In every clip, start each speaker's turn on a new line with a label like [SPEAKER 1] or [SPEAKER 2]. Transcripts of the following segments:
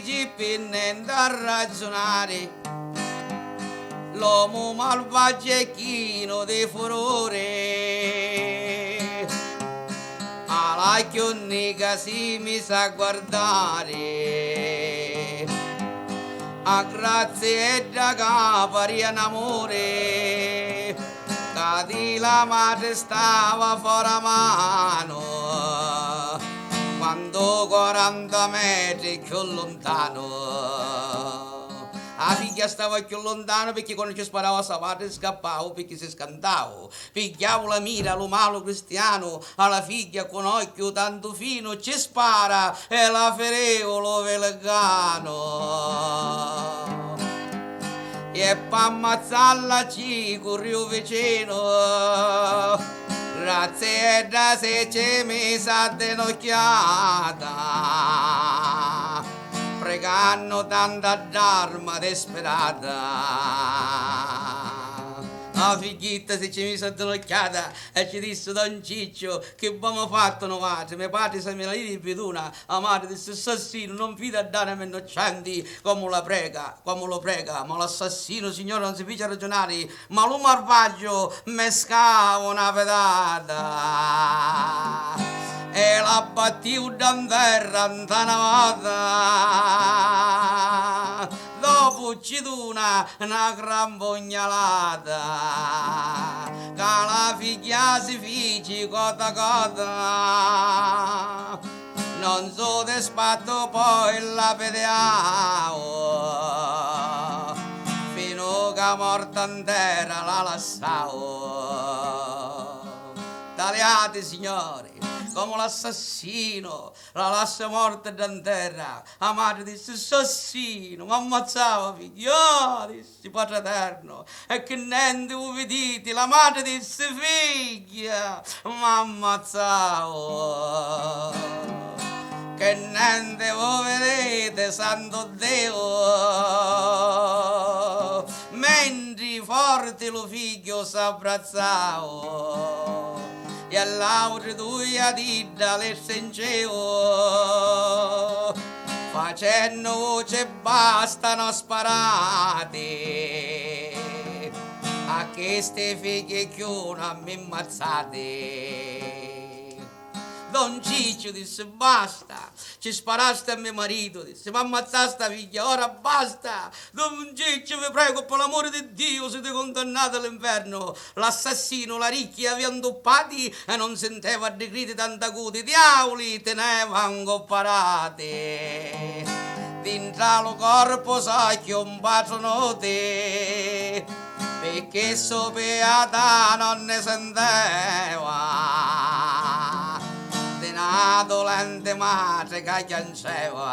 [SPEAKER 1] dici pinnendo a ragionare, l'uomo malvagio è chino di furore, alla chionnica si mi sa guardare, a grazie e da capari in amore, che la madre stava fuori mano, quando 40 metri più lontano. La figlia stava più lontano perché quando ci sparava sa madre scappavo perché si scantava. Pigliavo la mira, lo malo cristiano, alla figlia con occhio tanto fino ci spara e la ferevo lo velegano. E per ammazzarla ci corrivo vicino, grazie da se ci mi sa denocchiata, pregando tanta d'arma disperata. La figlietta se ci mise addenocchiata e ci disse Don Ciccio che abbiamo fatto noi padre, mio padre se me la lì di peduna, la madre disse assassino non fida a dare a innocenti come lo prega, ma l'assassino signore non si fece ragionare, ma lo malvagio mescava una pedata e la battiu da terra antanavata, dopo ci duna una gran pugnalata, che la figlia si fece cotta cotta, non so de spatto poi la vedeavo, fino che morta intera la lasciavo. Tagliate signori, come l'assassino la lascia morta da terra. La madre disse assassino, mi ammazzava figlio, disse padre eterno, e che niente voi vedete. La madre disse figlia, mi ammazzavo, che niente voi vedete santo Dio, mentre forte lo figlio s'abbrazzava e all'altro due a dita le stringevo, facendo voce bastano sparate, a queste figlie che una mi ammazzate. Don Ciccio disse basta, ci sparaste a mio marito, disse ma ammazzaste la figlia, ora basta. Don Ciccio vi prego per l'amore di Dio siete condannati all'inferno. L'assassino, la ricchia avevano doppati e non sentiva di gridi tanto acuti, diavoli tenevano comparate. Dentro lo corpo sacchio un patronote, perché sopeata non ne sentiva, una dolente madre che piangeva.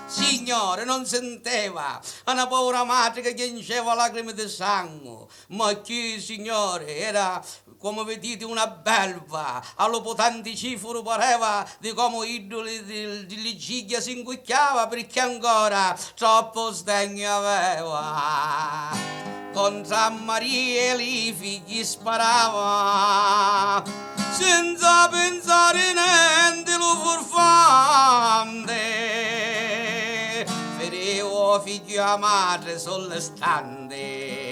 [SPEAKER 1] Signore, non sentiva una povera madre che piangeva lacrime di sangue, ma chi, signore, era come vedete una belva, allo potente cifuro pareva di come idoli di Ligidia si inguicchiava perché ancora troppo sdegno aveva. Con San Maria e i figli sparava, senza pensare niente lo furfante, ferivo figlio a madre sollestante.